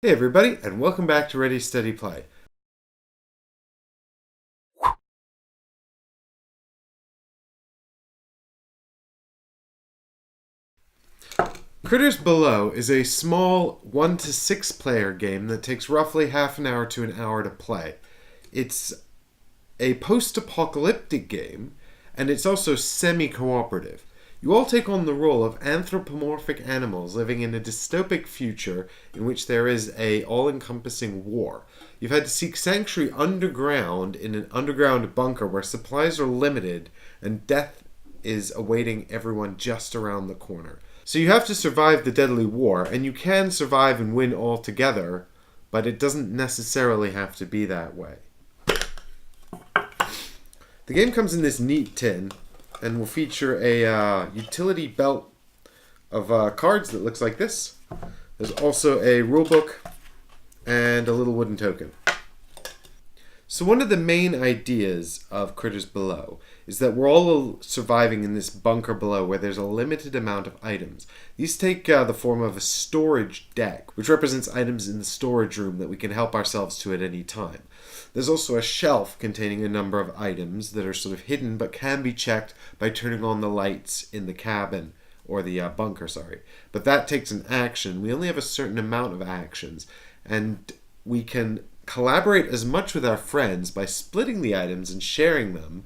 Hey everybody, and welcome back to Ready Steady Play. Critters Below is a small 1 to 6 player game that takes roughly half an hour to an hour to play. It's a post-apocalyptic game, and it's also semi-cooperative. You all take on the role of anthropomorphic animals living in a dystopic future in which there is a all-encompassing war. You've had to seek sanctuary underground in an underground bunker where supplies are limited and death is awaiting everyone just around the corner. So you have to survive the deadly war, and you can survive and win altogether, but it doesn't necessarily have to be that way. The game comes in this neat tin and will feature a utility belt of cards that looks like this. There's also a rulebook and a little wooden token. So one of the main ideas of Critters Below is that we're all surviving in this bunker below where there's a limited amount of items. These take the form of a storage deck, which represents items in the storage room that we can help ourselves to at any time. There's also a shelf containing a number of items that are sort of hidden but can be checked by turning on the lights in the cabin, or the bunker, sorry. But that takes an action. We only have a certain amount of actions, and we can collaborate as much with our friends by splitting the items and sharing them,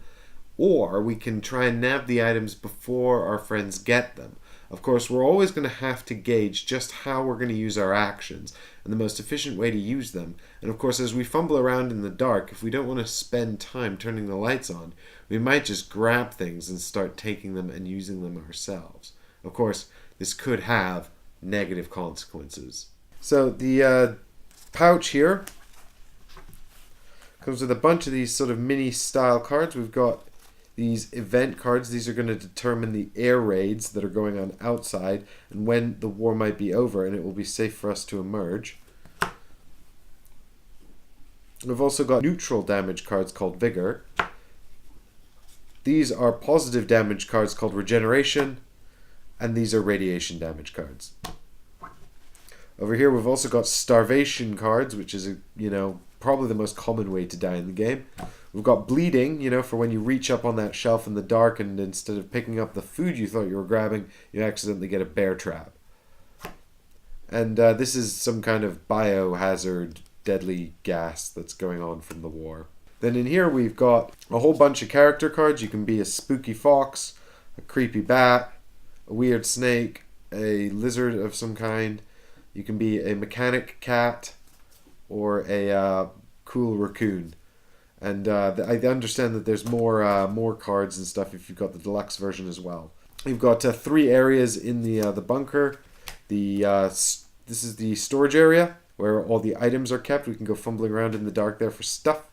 or we can try and nab the items before our friends get them. Of course, we're always going to have to gauge just how we're going to use our actions and the most efficient way to use them. And of course, as we fumble around in the dark, if we don't want to spend time turning the lights on, we might just grab things and start taking them and using them ourselves. Of course, this could have negative consequences. So the pouch here comes with a bunch of these sort of mini style cards. We've got these event cards. These are going to determine the air raids that are going on outside and when the war might be over and it will be safe for us to emerge. We've also got neutral damage cards called Vigor. These are positive damage cards called Regeneration, and these are radiation damage cards. Over here we've also got starvation cards, which is probably the most common way to die in the game. We've got bleeding, for when you reach up on that shelf in the dark and instead of picking up the food you thought you were grabbing, you accidentally get a bear trap. And this is some kind of biohazard deadly gas that's going on from the war. Then in here we've got a whole bunch of character cards. You can be a spooky fox, a creepy bat, a weird snake, a lizard of some kind. You can be a mechanic cat or a cool raccoon. And I understand that there's more cards and stuff if you've got the deluxe version as well. You've got 3 areas in the bunker. This is the storage area where all the items are kept. We can go fumbling around in the dark there for stuff.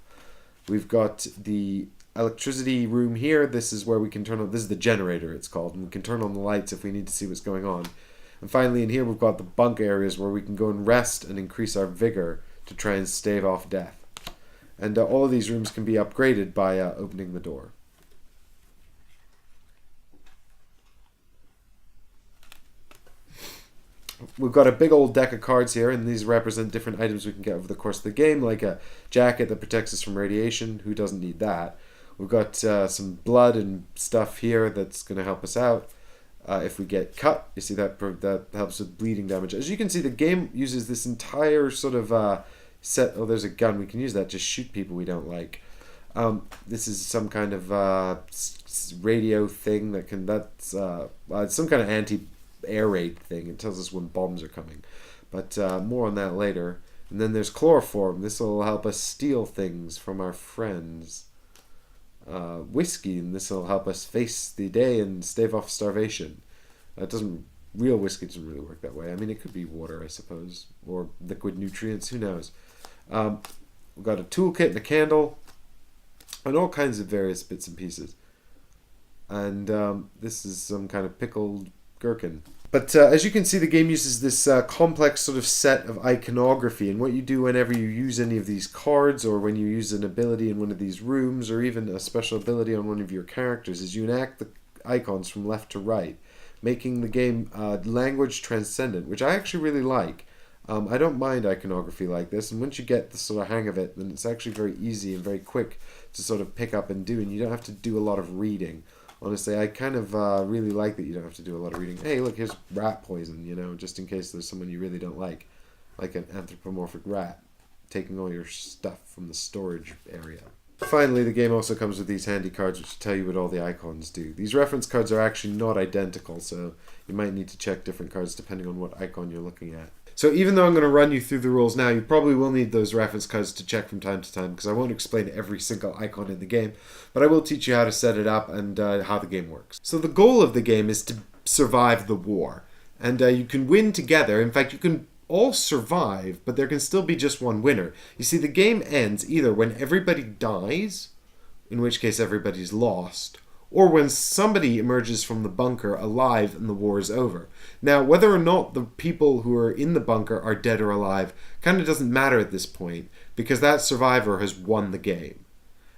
We've got the electricity room here. This is where we can turn on. This is the generator, it's called, and we can turn on the lights if we need to see what's going on. And finally, in here we've got the bunk areas where we can go and rest and increase our vigor to try and stave off death. And all of these rooms can be upgraded by opening the door. We've got a big old deck of cards here, and these represent different items we can get over the course of the game, like a jacket that protects us from radiation. Who doesn't need that? We've got some blood and stuff here that's going to help us out. If we get cut, you see that helps with bleeding damage. As you can see, the game uses this entire sort of set. Oh, there's a gun. We can use that to shoot people we don't like. This is some kind of radio thing that can. That's some kind of anti-air raid thing. It tells us when bombs are coming. But more on that later. And then there's chloroform. This will help us steal things from our friends. Whiskey, and this will help us face the day and stave off starvation. Real whiskey doesn't really work that way. I mean, it could be water, I suppose, or liquid nutrients, who knows. We've got a toolkit and a candle, and all kinds of various bits and pieces. And this is some kind of pickled gherkin. But as you can see, the game uses this complex sort of set of iconography, and what you do whenever you use any of these cards, or when you use an ability in one of these rooms, or even a special ability on one of your characters, is you enact the icons from left to right, making the game language transcendent, which I actually really like. I don't mind iconography like this, and once you get the sort of hang of it, then it's actually very easy and very quick to sort of pick up and do, and you don't have to do a lot of reading. Honestly, I kind of really like that you don't have to do a lot of reading. Hey, look, here's rat poison, you know, just in case there's someone you really don't like an anthropomorphic rat, taking all your stuff from the storage area. Finally, the game also comes with these handy cards which tell you what all the icons do. These reference cards are actually not identical, so you might need to check different cards depending on what icon you're looking at. So even though I'm going to run you through the rules now, you probably will need those reference cards to check from time to time, because I won't explain every single icon in the game, but I will teach you how to set it up and how the game works. So the goal of the game is to survive the war, and you can win together. In fact, you can all survive, but there can still be just one winner. You see, the game ends either when everybody dies, in which case everybody's lost, or when somebody emerges from the bunker alive and the war is over. Now, whether or not the people who are in the bunker are dead or alive kind of doesn't matter at this point, because that survivor has won the game.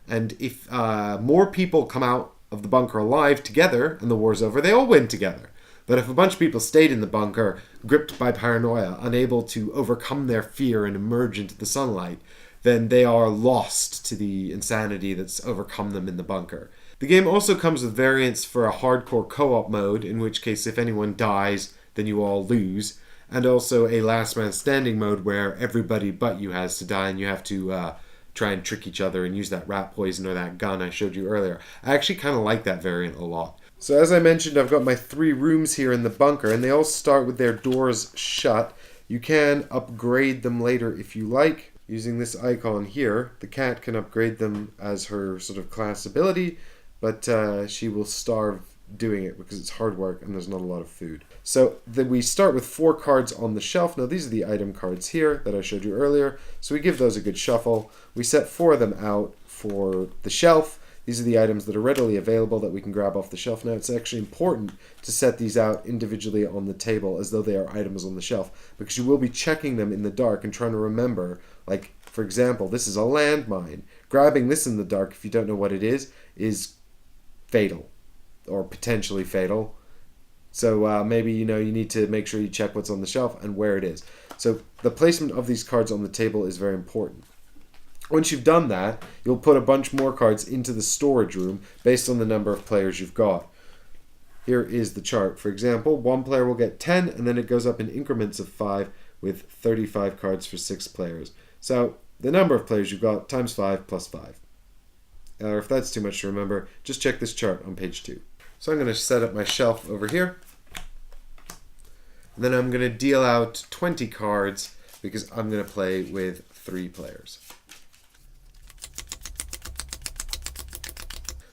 And if more people come out of the bunker alive together and the war's over, they all win together. But if a bunch of people stayed in the bunker, gripped by paranoia, unable to overcome their fear and emerge into the sunlight, then they are lost to the insanity that's overcome them in the bunker. The game also comes with variants for a hardcore co-op mode, in which case if anyone dies, then you all lose, and also a last man standing mode where everybody but you has to die and you have to try and trick each other and use that rat poison or that gun I showed you earlier. I actually kind of like that variant a lot. So as I mentioned, I've got my 3 rooms here in the bunker, and they all start with their doors shut. You can upgrade them later if you like, using this icon here. The cat can upgrade them as her sort of class ability, but she will starve doing it because it's hard work and there's not a lot of food. So then we start with 4 cards on the shelf. Now these are the item cards here that I showed you earlier, so we give those a good shuffle. We set 4 of them out for the shelf. These are the items that are readily available that we can grab off the shelf. Now, it's actually important to set these out individually on the table as though they are items on the shelf, because you will be checking them in the dark and trying to remember, like, for example, this is a landmine. Grabbing this in the dark, if you don't know what it is fatal, or potentially fatal. So maybe, you need to make sure you check what's on the shelf and where it is. So the placement of these cards on the table is very important. Once you've done that, you'll put a bunch more cards into the storage room based on the number of players you've got. Here is the chart. For example, 1 player will get 10, and then it goes up in increments of 5 with 35 cards for 6 players. So the number of players you've got times 5 plus 5. Or if that's too much to remember, just check this chart on page 2. So I'm going to set up my shelf over here. And then I'm going to deal out 20 cards because I'm going to play with 3 players.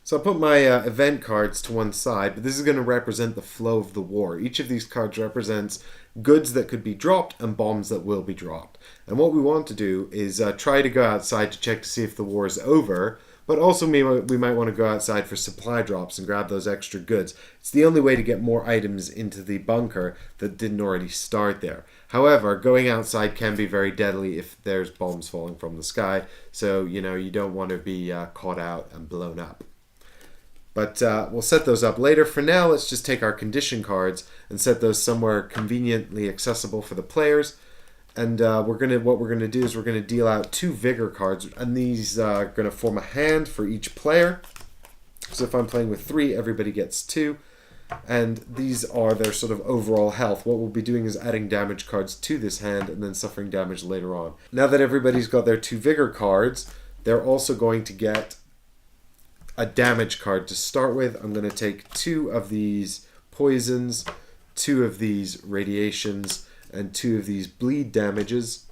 So I'll put my event cards to one side, but this is going to represent the flow of the war. Each of these cards represents goods that could be dropped and bombs that will be dropped. And what we want to do is try to go outside to check to see if the war is over, but also we might want to go outside for supply drops and grab those extra goods. It's the only way to get more items into the bunker that didn't already start there. However, going outside can be very deadly if there's bombs falling from the sky, so you don't want to be caught out and blown up. But we'll set those up later. For now, let's just take our condition cards and set those somewhere conveniently accessible for the players. And what we're gonna do is we're gonna deal out 2 vigor cards, and these are gonna form a hand for each player. So if I'm playing with 3, everybody gets 2, and these are their sort of overall health. What we'll be doing is adding damage cards to this hand and then suffering damage later on. Now that everybody's got their 2 vigor cards, they're also going to get a damage card to start with. I'm going to take 2 of these poisons, 2 of these radiations, and 2 of these bleed damages.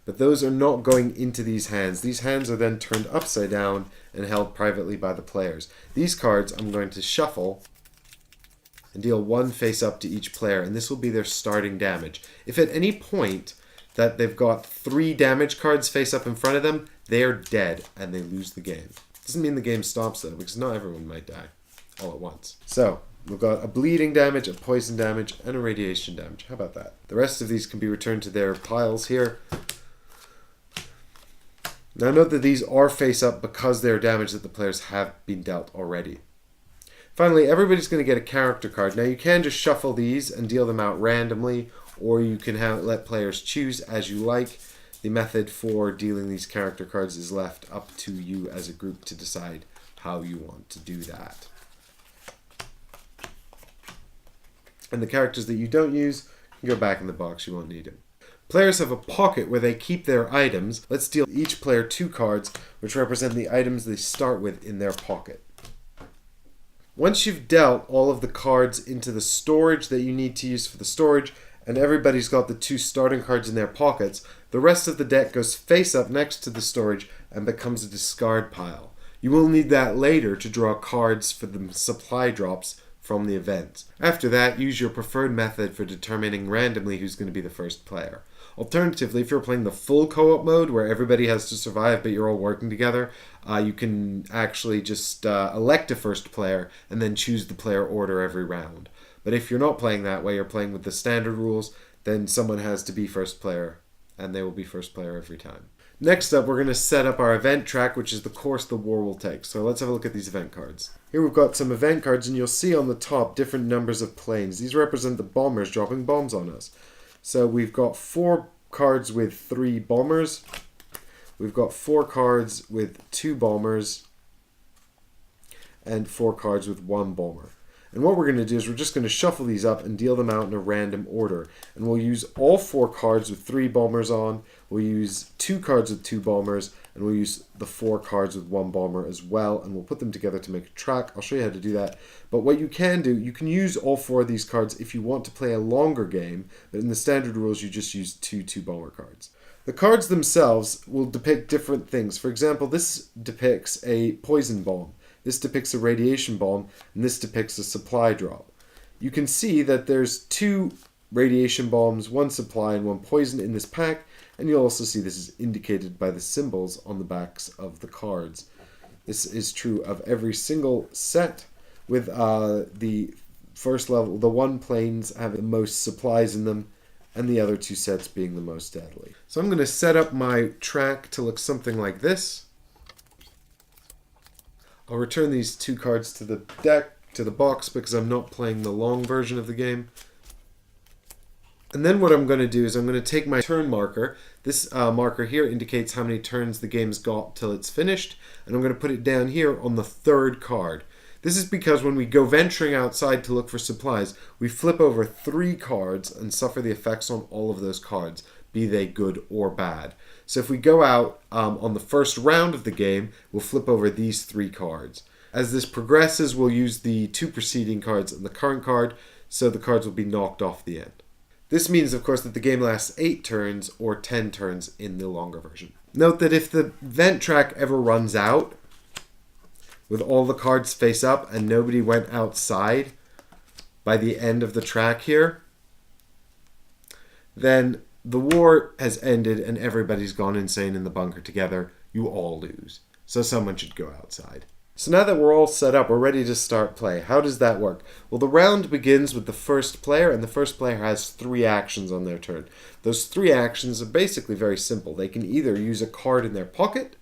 But those are not going into these hands. These hands are then turned upside down and held privately by the players. These cards I'm going to shuffle and deal 1 face up to each player, and this will be their starting damage. If at any point that they've got 3 damage cards face up in front of them, they're dead and they lose the game. Doesn't mean the game stops though, because not everyone might die all at once. So we've got a bleeding damage, a poison damage, and a radiation damage. How about that? The rest of these can be returned to their piles here. Now note that these are face up because they're damage that the players have been dealt already. Finally, everybody's going to get a character card. Now, you can just shuffle these and deal them out randomly, or you can let players choose as you like. The method for dealing these character cards is left up to you as a group to decide how you want to do that. And the characters that you don't use can go back in the box. You won't need them. Players have a pocket where they keep their items. Let's deal each player 2 cards, which represent the items they start with in their pocket. Once you've dealt all of the cards into the storage that you need to use for the storage, and everybody's got the 2 starting cards in their pockets, the rest of the deck goes face up next to the storage and becomes a discard pile. You will need that later to draw cards for the supply drops from the event. After that, use your preferred method for determining randomly who's going to be the first player. Alternatively, if you're playing the full co-op mode where everybody has to survive but you're all working together, you can actually just elect a first player and then choose the player order every round. But if you're not playing that way, you're playing with the standard rules, then someone has to be first player, and they will be first player every time. Next up, we're going to set up our event track, which is the course the war will take. So let's have a look at these event cards. Here we've got some event cards, and you'll see on the top different numbers of planes. These represent the bombers dropping bombs on us. So we've got 4 cards with 3 bombers. We've got 4 cards with 2 bombers. And 4 cards with 1 bomber. And what we're going to do is we're just going to shuffle these up and deal them out in a random order. And we'll use all 4 cards with 3 bombers on. We'll use 2 cards with 2 bombers. And we'll use the 4 cards with 1 bomber as well. And we'll put them together to make a track. I'll show you how to do that. But what you can do, you can use all 4 of these cards if you want to play a longer game. But in the standard rules, you just use 2 2-bomber cards. The cards themselves will depict different things. For example, this depicts a poison bomb. This depicts a radiation bomb, and this depicts a supply drop. You can see that there's 2 radiation bombs, 1 supply, and 1 poison in this pack, and you'll also see this is indicated by the symbols on the backs of the cards. This is true of every single set, with the first level, the 1 planes having the most supplies in them, and the other 2 sets being the most deadly. So I'm going to set up my track to look something like this. I'll return these 2 cards to the deck, to the box, because I'm not playing the long version of the game. And then what I'm going to do is I'm going to take my turn marker. This marker here indicates how many turns the game's got till it's finished. And I'm going to put it down here on the 3rd card. This is because when we go venturing outside to look for supplies, we flip over 3 cards and suffer the effects on all of those cards, be they good or bad. So if we go out on the first round of the game, we'll flip over these 3 cards. As this progresses, we'll use the 2 preceding cards and the current card, so the cards will be knocked off the end. This means, of course, that the game lasts 8 turns or 10 turns in the longer version. Note that if the event track ever runs out, with all the cards face up and nobody went outside by the end of the track here, then the war has ended and everybody's gone insane in the bunker together. You all lose. So someone should go outside. So now that we're all set up, we're ready to start play. How does that work? Well, the round begins with the first player, and the first player has 3 actions on their turn. Those 3 actions are basically very simple. They can either use a card in their pocket,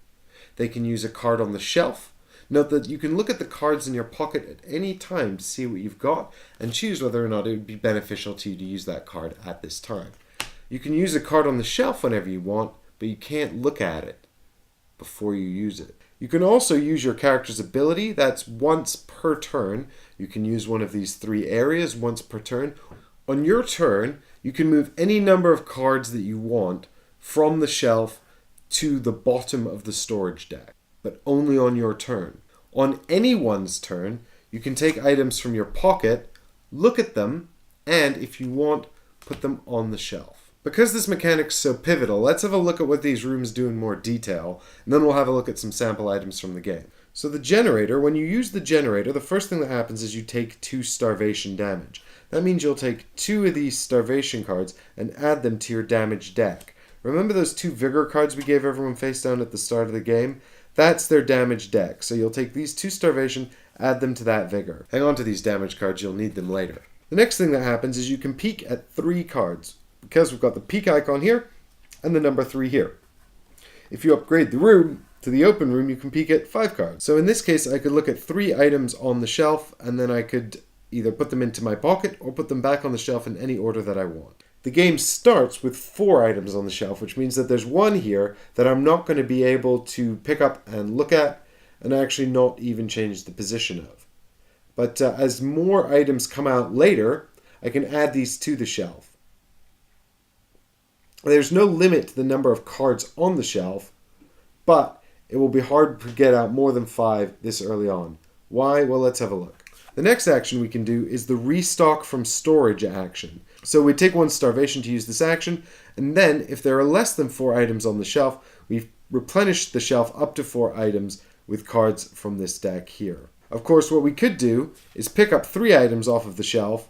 they can use a card on the shelf. Note that you can look at the cards in your pocket at any time to see what you've got and choose whether or not it would be beneficial to you to use that card at this time. You can use a card on the shelf whenever you want, but you can't look at it before you use it. You can also use your character's ability. That's once per turn. You can use one of these 3 areas once per turn. On your turn, you can move any number of cards that you want from the shelf to the bottom of the storage deck, but only on your turn. On anyone's turn, you can take items from your pocket, look at them, and if you want, put them on the shelf. Because this mechanic's so pivotal, let's have a look at what these rooms do in more detail, and then we'll have a look at some sample items from the game. So the generator, when you use the generator, the first thing that happens is you take 2 starvation damage. That means you'll take 2 of these starvation cards and add them to your damage deck. Remember those 2 vigor cards we gave everyone face down at the start of the game? That's their damage deck. So you'll take these 2 starvation, add them to that vigor. Hang on to these damage cards, you'll need them later. The next thing that happens is you can peek at 3 cards, because we've got the peek icon here and the number 3 here. If you upgrade the room To the open room, you can peek at 5 cards. So in this case, I could look at 3 items on the shelf, and then I could either put them into my pocket or put them back on the shelf in any order that I want. The game starts with 4 items on the shelf, which means that there's one here that I'm not going to be able to pick up and look at, and actually not even change the position of. But as more items come out later, I can add these to the shelf. There's no limit to the number of cards on the shelf, but it will be hard to get out more than 5 this early on. Why? Well, let's have a look. The next action we can do is the restock from storage action. So we take 1 starvation to use this action, and then if there are less than 4 items on the shelf, we replenish the shelf up to 4 items with cards from this deck here. Of course, what we could do is pick up 3 items off of the shelf,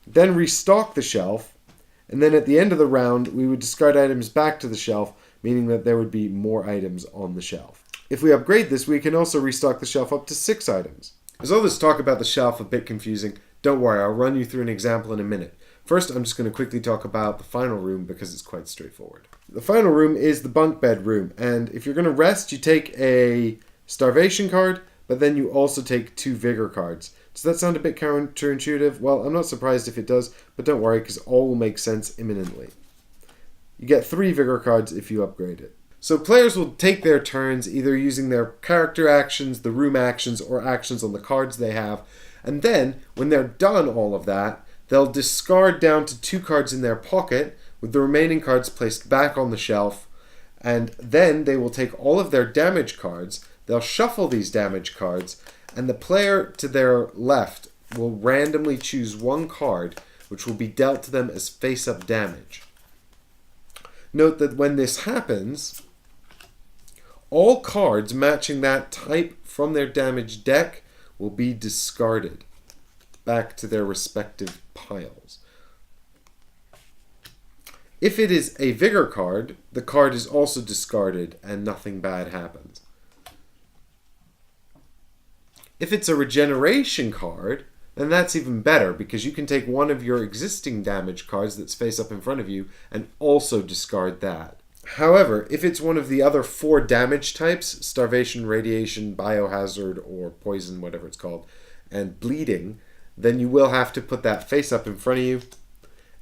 then restock the shelf, and then at the end of the round, we would discard items back to the shelf, meaning that there would be more items on the shelf. If we upgrade this, we can also restock the shelf up to 6 items. Is all this talk about the shelf a bit confusing? Don't worry, I'll run you through an example in a minute. First, I'm just going to quickly talk about the final room because it's quite straightforward. The final room is the bunk bed room, and if you're going to rest, you take a starvation card, but then you also take 2 vigor cards. Does that sound a bit counterintuitive? Well, I'm not surprised if it does, but don't worry because all will make sense imminently. You get 3 vigor cards if you upgrade it. So players will take their turns either using their character actions, the room actions, or actions on the cards they have. And then, when they're done all of that, they'll discard down to 2 cards in their pocket, with the remaining cards placed back on the shelf. And then they will take all of their damage cards, they'll shuffle these damage cards, and the player to their left will randomly choose 1 card, which will be dealt to them as face-up damage. Note that when this happens, all cards matching that type from their damage deck will be discarded back to their respective piles. If it is a vigor card, the card is also discarded and nothing bad happens. If it's a regeneration card, then that's even better because you can take one of your existing damage cards that's face up in front of you and also discard that. However, if it's one of the other 4 damage types, starvation, radiation, biohazard, or poison, whatever it's called, and bleeding, then you will have to put that face up in front of you,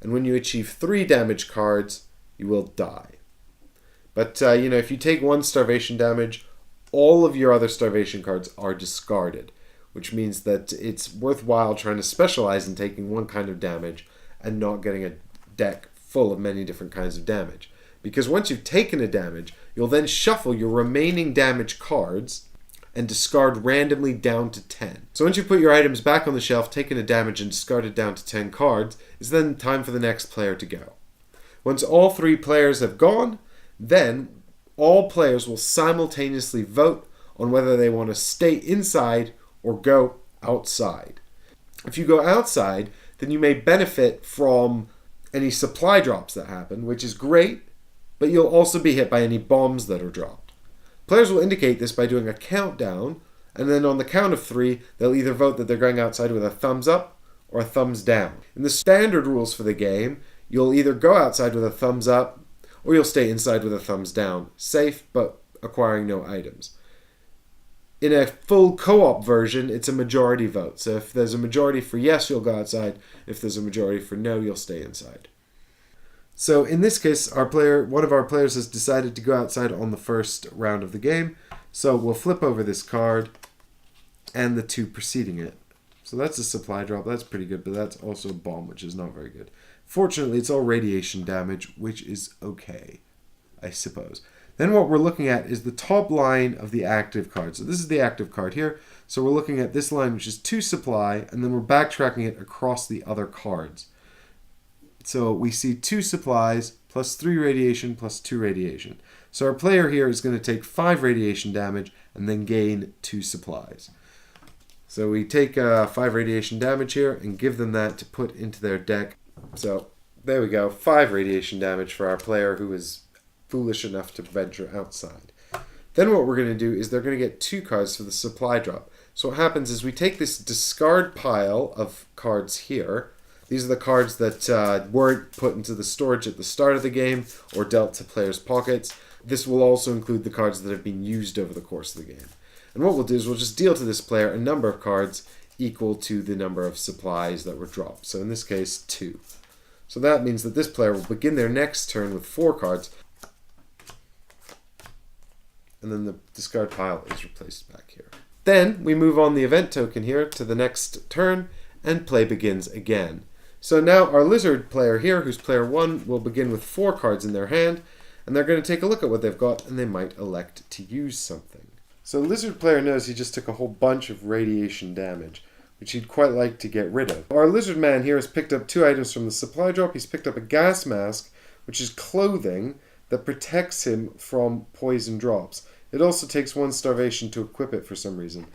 and when you achieve 3 damage cards, you will die. But, if you take 1 starvation damage, all of your other starvation cards are discarded, which means that it's worthwhile trying to specialize in taking 1 kind of damage and not getting a deck full of many different kinds of damage. Because once you've taken a damage, you'll then shuffle your remaining damage cards and discard randomly down to 10. So once you put your items back on the shelf, taken a damage and discarded down to 10 cards, it's then time for the next player to go. Once all 3 players have gone, then all players will simultaneously vote on whether they want to stay inside or go outside. If you go outside, then you may benefit from any supply drops that happen, which is great, but you'll also be hit by any bombs that are dropped. Players will indicate this by doing a countdown, and then on the count of 3, they'll either vote that they're going outside with a thumbs up or a thumbs down. In the standard rules for the game, you'll either go outside with a thumbs up or you'll stay inside with a thumbs down. Safe, but acquiring no items. In a full co-op version, it's a majority vote. So if there's a majority for yes, you'll go outside. If there's a majority for no, you'll stay inside. So in this case, one of our players has decided to go outside on the first round of the game. So we'll flip over this card and the 2 preceding it. So that's a supply drop. That's pretty good, but that's also a bomb, which is not very good. Fortunately, it's all radiation damage, which is okay, I suppose. Then what we're looking at is the top line of the active card. So this is the active card here. So we're looking at this line, which is 2 supply, and then we're backtracking it across the other cards. So we see 2 supplies plus 3 radiation plus 2 radiation. So our player here is going to take 5 radiation damage and then gain 2 supplies. So we take 5 radiation damage here and give them that to put into their deck. So there we go, 5 radiation damage for our player who is foolish enough to venture outside. Then what we're going to do is they're going to get 2 cards for the supply drop. So what happens is we take this discard pile of cards here, These are the cards that weren't put into the storage at the start of the game or dealt to players' pockets. This will also include the cards that have been used over the course of the game. And what we'll do is we'll just deal to this player a number of cards equal to the number of supplies that were dropped. So in this case, 2. So that means that this player will begin their next turn with 4 cards. And then the discard pile is replaced back here. Then we move on the event token here to the next turn, and play begins again. So now our lizard player here, who's player 1, will begin with 4 cards in their hand, and they're going to take a look at what they've got, and they might elect to use something. So lizard player knows he just took a whole bunch of radiation damage, which he'd quite like to get rid of. Our lizard man here has picked up 2 items from the supply drop. He's picked up a gas mask, which is clothing that protects him from poison drops. It also takes 1 starvation to equip it for some reason.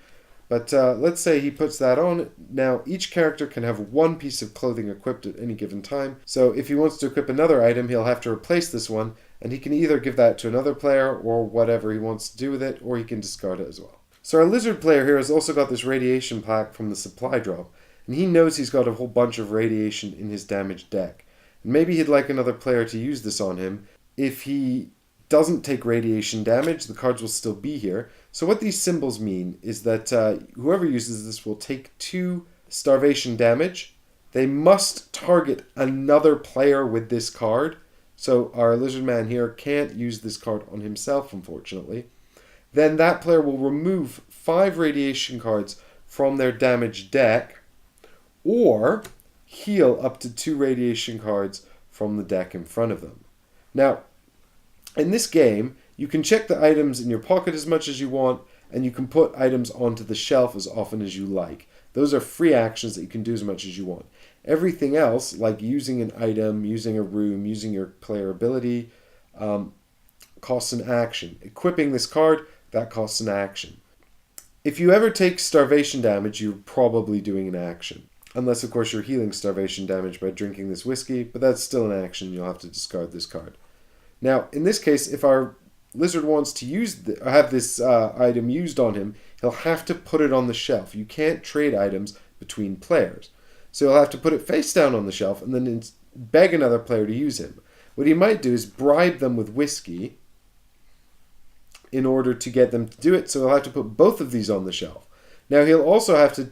But let's say he puts that on. Now, each character can have 1 piece of clothing equipped at any given time. So if he wants to equip another item, he'll have to replace this one, and he can either give that to another player or whatever he wants to do with it, or he can discard it as well. So our lizard player here has also got this radiation pack from the supply drop, and he knows he's got a whole bunch of radiation in his damaged deck. And maybe he'd like another player to use this on him. If he doesn't take radiation damage, the cards will still be here. So what these symbols mean is that whoever uses this will take 2 starvation damage. They must target another player with this card. So our lizard man here can't use this card on himself, unfortunately. Then that player will remove 5 radiation cards from their damaged deck, or heal up to 2 radiation cards from the deck in front of them. Now, in this game, you can check the items in your pocket as much as you want, and you can put items onto the shelf as often as you like. Those are free actions that you can do as much as you want. Everything else, like using an item, using a room, using your player ability, costs an action. Equipping this card, that costs an action. If you ever take starvation damage, you're probably doing an action. Unless, of course, you're healing starvation damage by drinking this whiskey, but that's still an action. You'll have to discard this card. Now, in this case, if our lizard wants to have this item used on him, he'll have to put it on the shelf. You can't trade items between players. So he'll have to put it face down on the shelf and then beg another player to use him. What he might do is bribe them with whiskey in order to get them to do it, so he'll have to put both of these on the shelf. Now, he'll also have to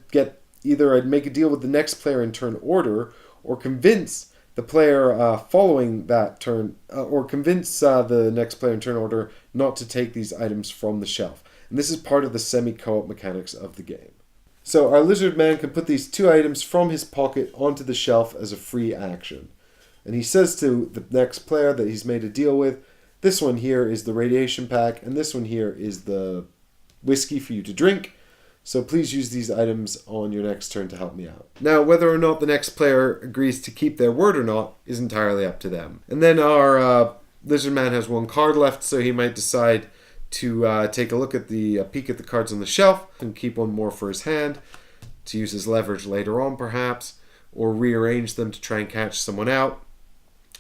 make a deal with the next player in turn order, or convince the player following that turn, or convince the next player in turn order not to take these items from the shelf. And this is part of the semi-co-op mechanics of the game. So our lizard man can put these 2 items from his pocket onto the shelf as a free action. And he says to the next player that he's made a deal with, this one here is the radiation pack, and this one here is the whiskey for you to drink. So please use these items on your next turn to help me out. Now, whether or not the next player agrees to keep their word or not is entirely up to them. And then our lizard man has 1 card left, so he might decide to take a look at the peek at the cards on the shelf and keep 1 more for his hand to use as leverage later on, perhaps, or rearrange them to try and catch someone out,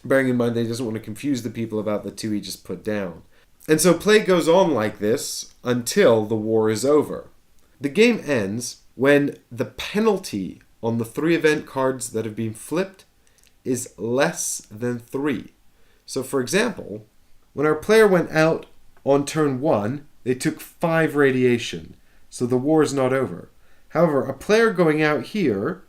bearing in mind that he doesn't want to confuse the people about the 2 he just put down. And so play goes on like this until the war is over. The game ends when the penalty on the 3 event cards that have been flipped is less than 3. So for example, when our player went out on turn 1, they took 5 radiation, so the war is not over. However, a player going out here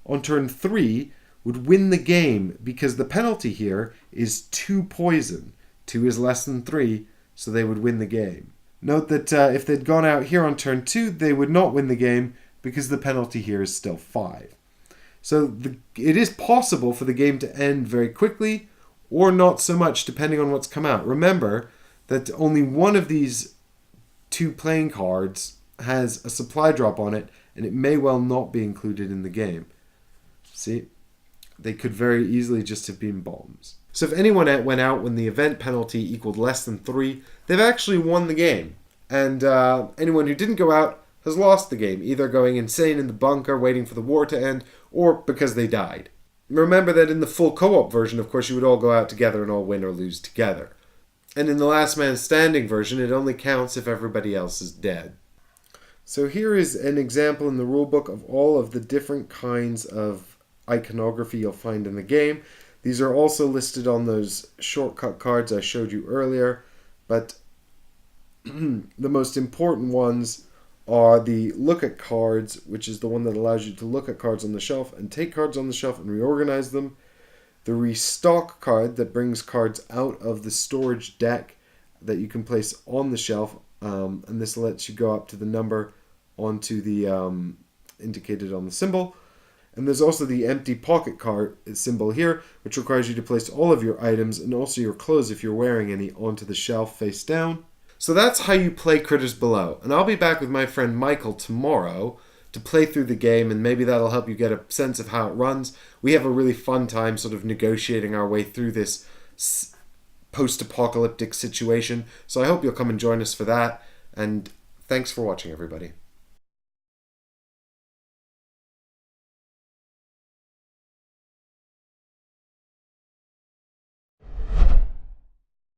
on turn 3 would win the game because the penalty here is 2 poison. 2 is less than 3, so they would win the game. Note that if they'd gone out here on turn 2, they would not win the game because the penalty here is still 5. So it is possible for the game to end very quickly or not so much depending on what's come out. Remember that only one of these 2 playing cards has a supply drop on it, and it may well not be included in the game. See? They could very easily just have been bombs. So if anyone went out when the event penalty equaled less than 3, they've actually won the game. And anyone who didn't go out has lost the game, either going insane in the bunker waiting for the war to end, or because they died. Remember that in the full co-op version, of course, you would all go out together and all win or lose together. And in the last man standing version, it only counts if everybody else is dead. So here is an example in the rulebook of all of the different kinds of iconography you'll find in the game. These are also listed on those shortcut cards I showed you earlier, but the most important ones are the look at cards, which is the one that allows you to look at cards on the shelf and take cards on the shelf and reorganize them. The restock card that brings cards out of the storage deck that you can place on the shelf, and this lets you go up to the number onto the indicated on the symbol. And there's also the empty pocket card symbol here, which requires you to place all of your items and also your clothes, if you're wearing any, onto the shelf face down. So that's how you play Critters Below. And I'll be back with my friend Michael tomorrow to play through the game, and maybe that'll help you get a sense of how it runs. We have a really fun time sort of negotiating our way through this post-apocalyptic situation. So I hope you'll come and join us for that. And thanks for watching, everybody.